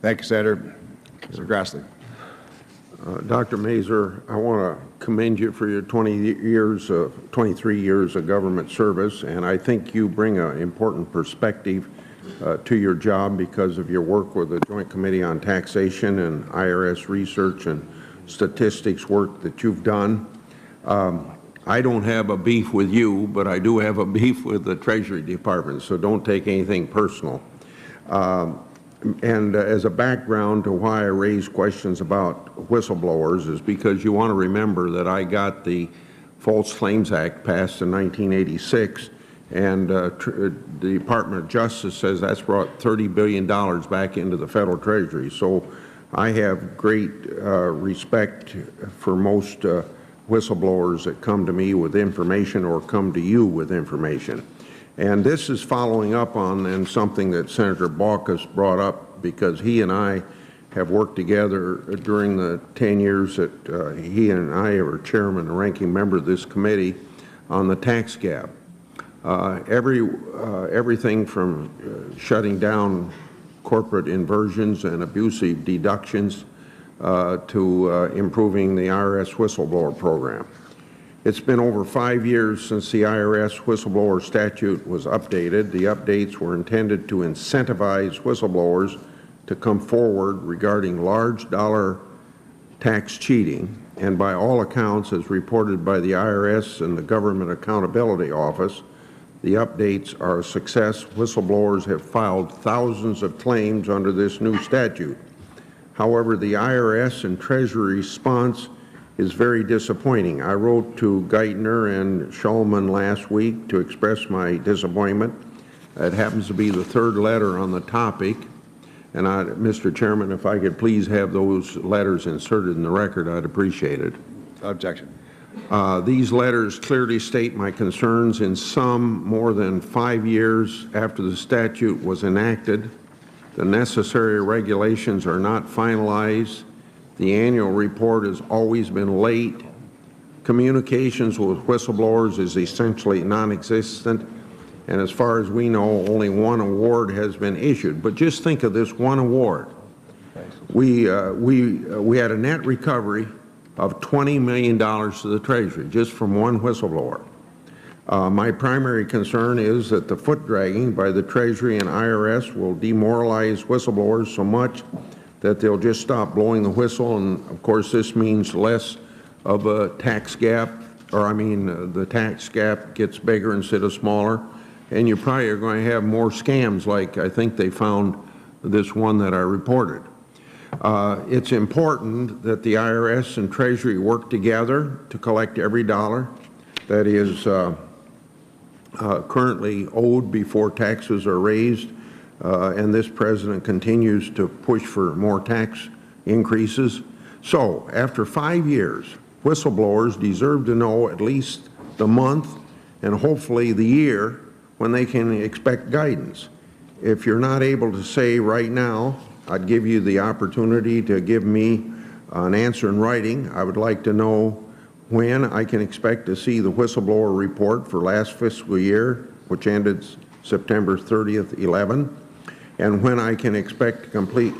Thank you, Senator. Mr. Grassley. Dr. Mazur, I want to commend you for your 23 years of government service, and I think you bring an important perspective to your job because of your work with the Joint Committee on Taxation and IRS research and statistics work that you've done. I don't have a beef with you, but I do have a beef with the Treasury Department, so don't take anything personal. And as a background to why I raise questions about whistleblowers is because you want to remember that I got the False Claims Act passed in 1986, and the Department of Justice says that's brought $30 billion back into the federal treasury. So I have great respect for most whistleblowers that come to me with information or come to you with information. And this is following up on something that Senator Baucus brought up, because he and I have worked together during the 10 years that he and I were chairman and ranking member of this committee on the tax gap. Everything from shutting down corporate inversions and abusive deductions to improving the IRS whistleblower program. It's been over 5 years since the IRS whistleblower statute was updated. The updates were intended to incentivize whistleblowers to come forward regarding large dollar tax cheating, and by all accounts, as reported by the IRS and the Government Accountability Office, the updates are a success. Whistleblowers have filed thousands of claims under this new statute. However, the IRS and Treasury response is very disappointing. I wrote to Geithner and Shulman last week to express my disappointment. It happens to be the third letter on the topic. And Mr. Chairman, if I could please have those letters inserted in the record, I'd appreciate it. Objection. These letters clearly state my concerns. In some, more than 5 years after the statute was enacted, the necessary regulations are not finalized. The annual report has always been late. Communications with whistleblowers is essentially non-existent. And as far as we know, only one award has been issued. But just think of this one award. We had a net recovery of $20 million to the Treasury just from one whistleblower. My primary concern is that the foot dragging by the Treasury and IRS will demoralize whistleblowers so much that they'll just stop blowing the whistle, and of course this means less of a tax gap, or the tax gap gets bigger instead of smaller, and you probably are going to have more scams like I think they found this one that I reported. It's important that the IRS and Treasury work together to collect every dollar that is currently owed before taxes are raised. And this president continues to push for more tax increases. So, after 5 years, whistleblowers deserve to know at least the month and hopefully the year when they can expect guidance. If you're not able to say right now, I'd give you the opportunity to give me an answer in writing. I would like to know when I can expect to see the whistleblower report for last fiscal year, which ended September 30th, 11. And when I can expect complete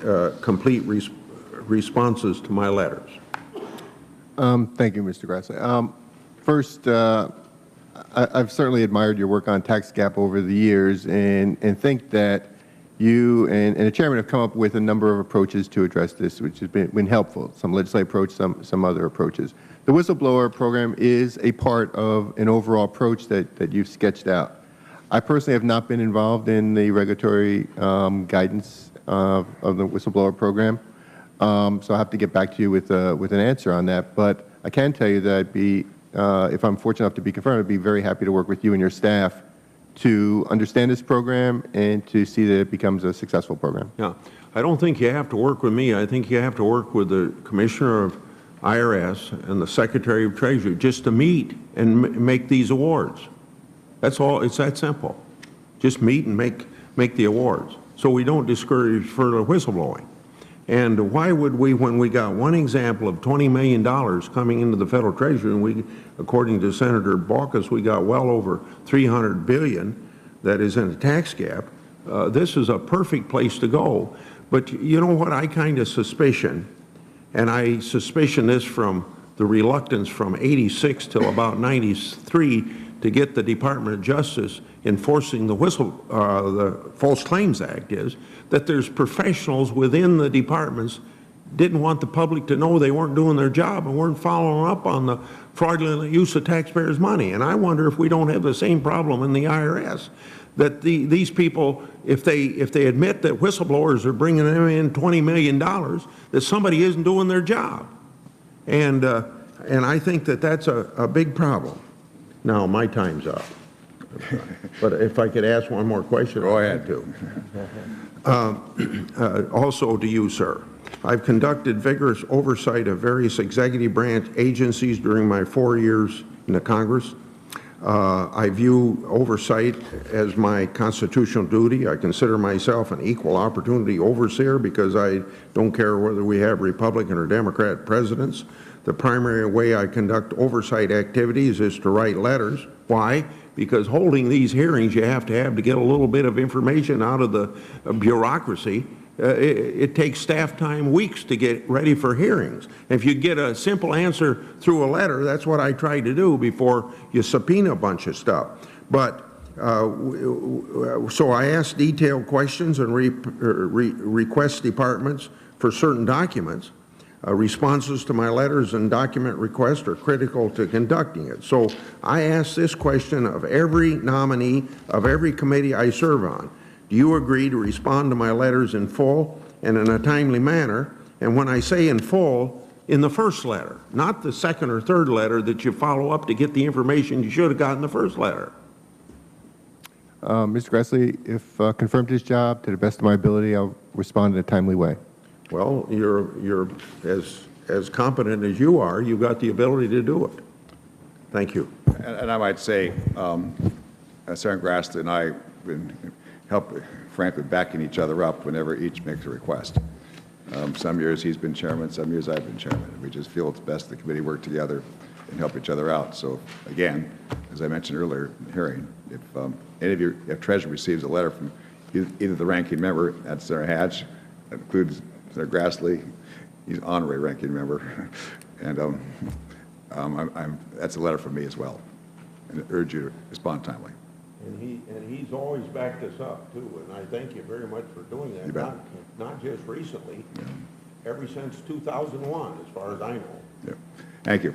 responses to my letters. Thank you, Mr. Grassley. First, I've certainly admired your work on tax gap over the years, and think that you and the chairman have come up with a number of approaches to address this, which has been helpful. Some legislative approach, some other approaches. The whistleblower program is a part of an overall approach that you've sketched out. I personally have not been involved in the regulatory guidance of the whistleblower program, so I'll have to get back to you with an answer on that. But I can tell you that I'd be, if I'm fortunate enough to be confirmed, I'd be very happy to work with you and your staff to understand this program and to see that it becomes a successful program. Yeah, I don't think you have to work with me. I think you have to work with the Commissioner of IRS and the Secretary of Treasury just to meet and make these awards. That's all. It's that simple. Just meet and make the awards, so we don't discourage further whistleblowing. And why would we, when we got one example of $20 million coming into the federal treasury, and we, according to Senator Baucus, we got well over $300 billion that is in a tax gap. This is a perfect place to go. But you know what I kind of suspicion, and I suspicion this from the reluctance from 86 till about 93 to get the Department of Justice enforcing the False Claims Act, is that there's professionals within the departments didn't want the public to know they weren't doing their job and weren't following up on the fraudulent use of taxpayers' money. And I wonder if we don't have the same problem in the IRS, that these people, if they admit that whistleblowers are bringing them in $20 million, that somebody isn't doing their job. And I think that that's a big problem. Now, my time's up. But if I could ask one more question. Go ahead. Also to you, sir. I've conducted vigorous oversight of various executive branch agencies during my 4 years in the Congress. I view oversight as my constitutional duty. I consider myself an equal opportunity overseer because I don't care whether we have Republican or Democrat presidents. The primary way I conduct oversight activities is to write letters. Why? Because holding these hearings you have to get a little bit of information out of the bureaucracy. It takes staff time, weeks to get ready for hearings. If you get a simple answer through a letter, that's what I try to do before you subpoena a bunch of stuff. But so I ask detailed questions and request departments for certain documents. Responses to my letters and document requests are critical to conducting it. So I ask this question of every nominee of every committee I serve on. Do you agree to respond to my letters in full and in a timely manner? And when I say in full, in the first letter, not the second or third letter that you follow up to get the information you should have gotten in the first letter. Mr. Grassley, if confirmed his job, to the best of my ability, I'll respond in a timely way. Well, you're as competent as you are. You've got the ability to do it. Thank you. And I might say, Senator Grassley and I have been frankly backing each other up whenever each makes a request. Some years he's been chairman, some years I've been chairman. We just feel it's best the committee work together and help each other out. So again, as I mentioned earlier in the hearing, if any of you, if Treasury receives a letter from either the ranking member, that's Senator Hatch, that includes Senator Grassley, he's honorary ranking member, and that's a letter from me as well, and I urge you to respond timely. And he's always backed us up too, and I thank you very much for doing that. You bet. Not just recently, ever since 2001, as far as I know. Yeah. Thank you.